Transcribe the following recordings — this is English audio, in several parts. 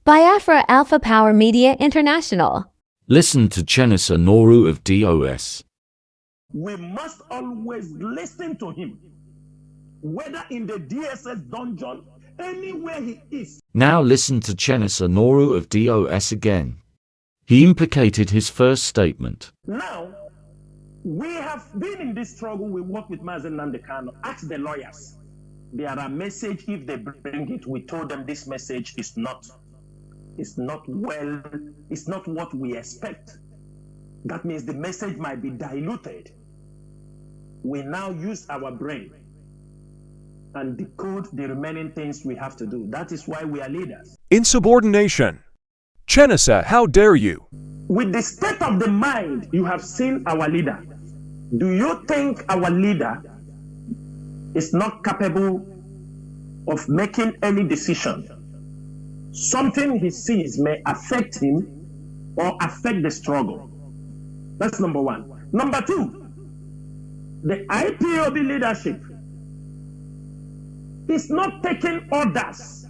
BIAFRA Alpha Power Media International. Listen to Chinasa Nworu of DOS. We must always listen to him, whether in the DSS dungeon, anywhere he is. Now listen to Chinasa Nworu of DOS again. He implicated his first statement. Now, we have been in this struggle. We work with Mazi Nnamdi Kanu. Ask the lawyers. There are message. If they bring it, we told them this message is not what we expect. That means the message might be diluted. We now use our brain and decode the remaining things we have to do. That is why we are leaders. Insubordination. Chinasa, how dare you? With the state of the mind, you have seen our leader. Do you think our leader is not capable of making any decision? Something he sees may affect him or affect the struggle. That's number one. Number two, the IPOB leadership is not taking orders.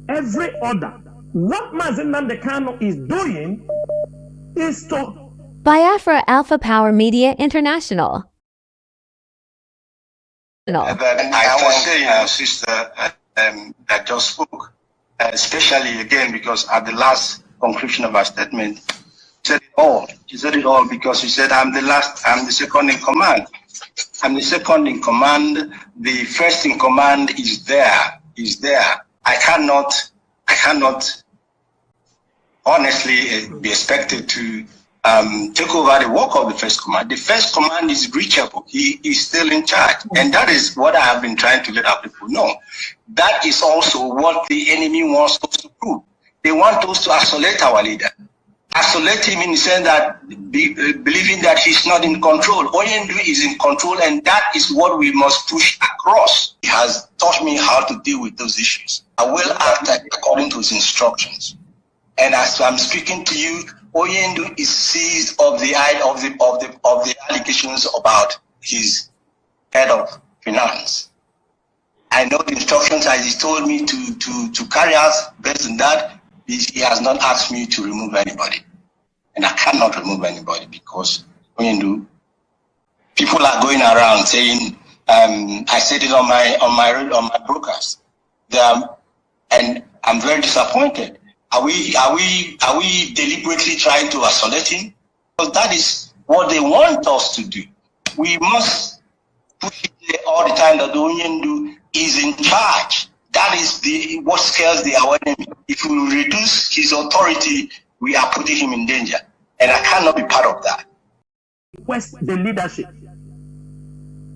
Every order. What Mazi Nnamdi Kanu is doing is to... BIAFRA Alpha Power Media International. I was saying, sister, that just spoke, especially again because at the last conclusion of her statement, she said it all. She said it all because she said, I'm the second in command. I'm the second in command. The first in command is there. I cannot honestly be expected to take over the work of the first command. The first command is reachable. He is still in charge. And that is what I have been trying to let our people know. That is also what the enemy wants us to prove. They want us to isolate our leader. Isolate him in the sense that believing that he's not in control. Oyendu is in control, and that is what we must push across. He has taught me how to deal with those issues. I will act according to his instructions. And as I'm speaking to you, Oyendu is seized of the allegations about his head of finance. I know the instructions as he told me to carry out. Based on that, he has not asked me to remove anybody, and I cannot remove anybody because Oyendu, people are going around saying, I said it on my broadcast, and I'm very disappointed. Are we deliberately trying to isolate him? Because that is what they want us to do. We must push it all the time that the Oyendu is in charge. That is what scares our enemy. If we reduce his authority, we are putting him in danger. And I cannot be part of that. Request the leadership.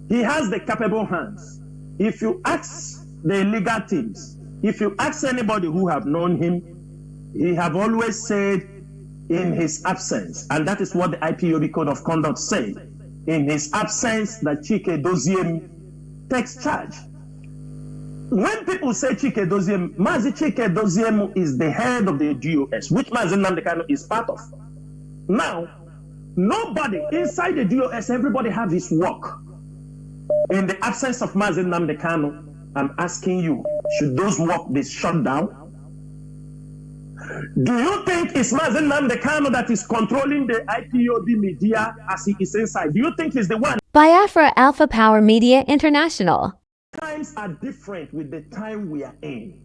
He has the capable hands. If you ask the legal teams, if you ask anybody who have known him, he have always said in his absence, and that is what the IPOB Code of Conduct says, in his absence that Chika Edozeim takes charge. When people say Chika Edozeim, Mazi Chika Ediziem is the head of the DOS, which Mazi Nnamdi Kanu is part of. Now, nobody inside the DOS, everybody have his work. In the absence of Mazi Nnamdi Kanu, I'm asking you, should those work be shut down? Do you think it's Mazi Nnamdi Kanu that is controlling the IPOB media as he is inside? Do you think he's the one? BIAFRA Alpha Power Media International. Times are different with the time we are in.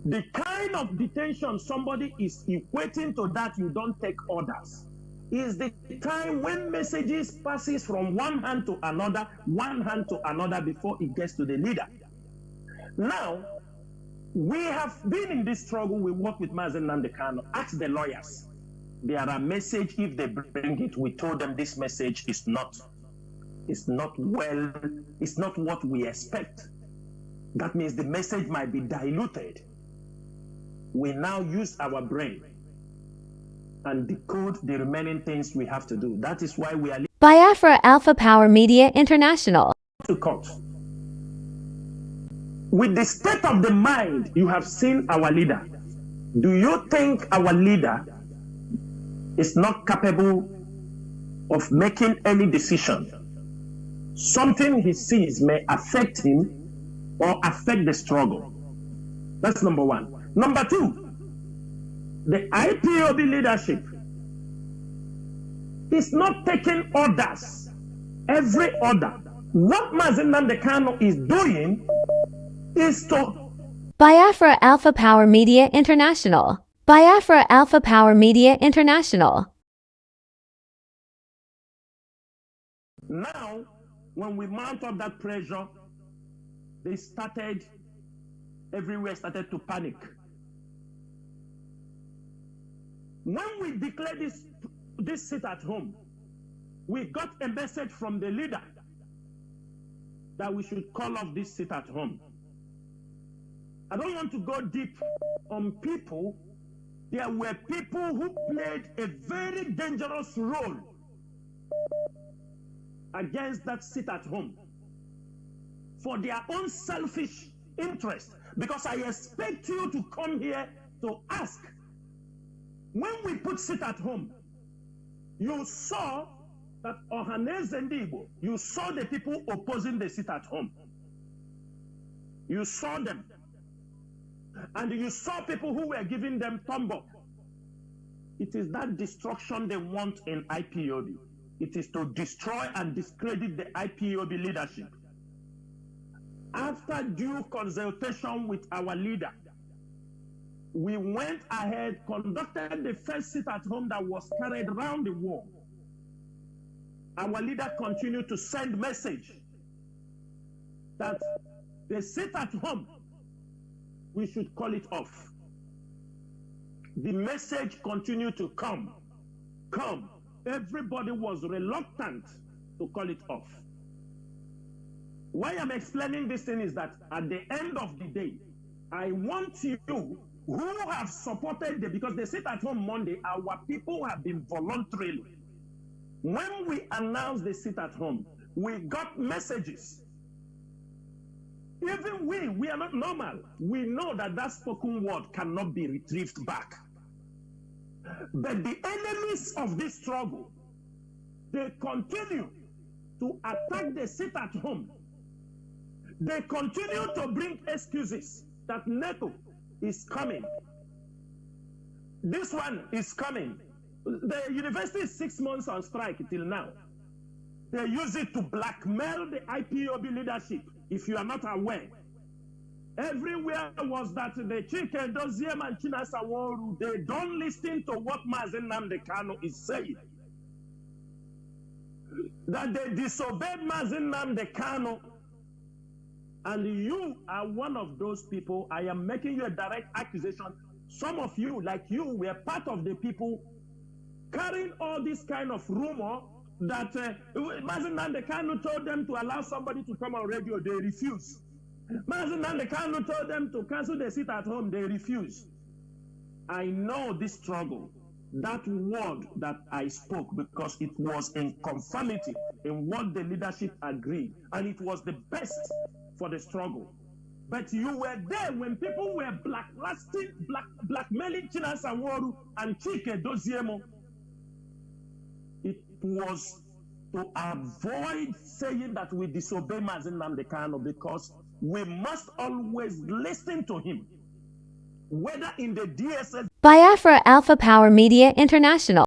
The kind of detention somebody is equating to that you don't take orders is the time when messages passes from one hand to another before it gets to the leader. Now, we have been in this struggle. We work with Mazi Nnamdi Kanu. Ask the lawyers. There are message. If they bring it, we told them this message is not what we expect. That means the message might be diluted. We now use our brain and decode the remaining things we have to do. That is why we are BIAFRA Alpha Power Media International. To court. With the state of the mind, you have seen our leader. Do you think our leader is not capable of making any decision? Something he sees may affect him or affect the struggle. That's number one. Number two, the IPOB leadership is not taking orders. Every order. What Mazi Nnamdi Kanu is doing is to BIAFRA Alpha Power Media International. BIAFRA Alpha Power Media International. Now, when we mount up that pressure, everywhere started to panic. When we declared this sit at home, we got a message from the leader that we should call off this sit at home. I don't want to go deep on people. There were people who played a very dangerous role against that sit at home for their own selfish interest. Because I expect you to come here to ask. When we put sit at home, you saw that Ohaneze Ndi Igbo, you saw the people opposing the sit at home. You saw them. And you saw people who were giving them thumb up. It is that destruction they want in IPOB. It is to destroy and discredit the IPOB leadership. After due consultation with our leader, we went ahead, conducted the first sit at home that was carried around the world. Our leader continued to send message that the sit at home, we should call it off. The message continued to come. Everybody was reluctant to call it off. Why I'm explaining this thing is that at the end of the day, I want you who have supported because the sit at home Monday, our people have been voluntarily. When we announced the sit at home, we got messages. Even we are not normal. We know that spoken word cannot be retrieved back. But the enemies of this struggle, they continue to attack the sit at home. They continue to bring excuses that NATO is coming. This one is coming. The university is 6 months on strike till now. They use it to blackmail the IPOB leadership, if you are not aware. Everywhere was that the Chika Edozeim and Chinasa Nworu, they don't listen to what Mazi Nnamdi Kanu is saying. That they disobeyed Mazi Nnamdi Kanu. And you are one of those people. I am making you a direct accusation. Some of you, like you, were part of the people carrying all this kind of rumor that Mazi Nnamdi Kanu told them to allow somebody to come on radio. They refused. Mazi Nnamdi Kanu told them to cancel the sit at home. They refused. I know this struggle. That word that I spoke, because it was in conformity in what the leadership agreed, and it was the best for the struggle. But you were there when people were blackmailing Chinasa Nworu and Chika Edoziem. It was to avoid saying that we disobey Mazi Nnamdi Kanu, because we must always listen to him, whether in the DSS. BIAFRA Alpha Power Media International.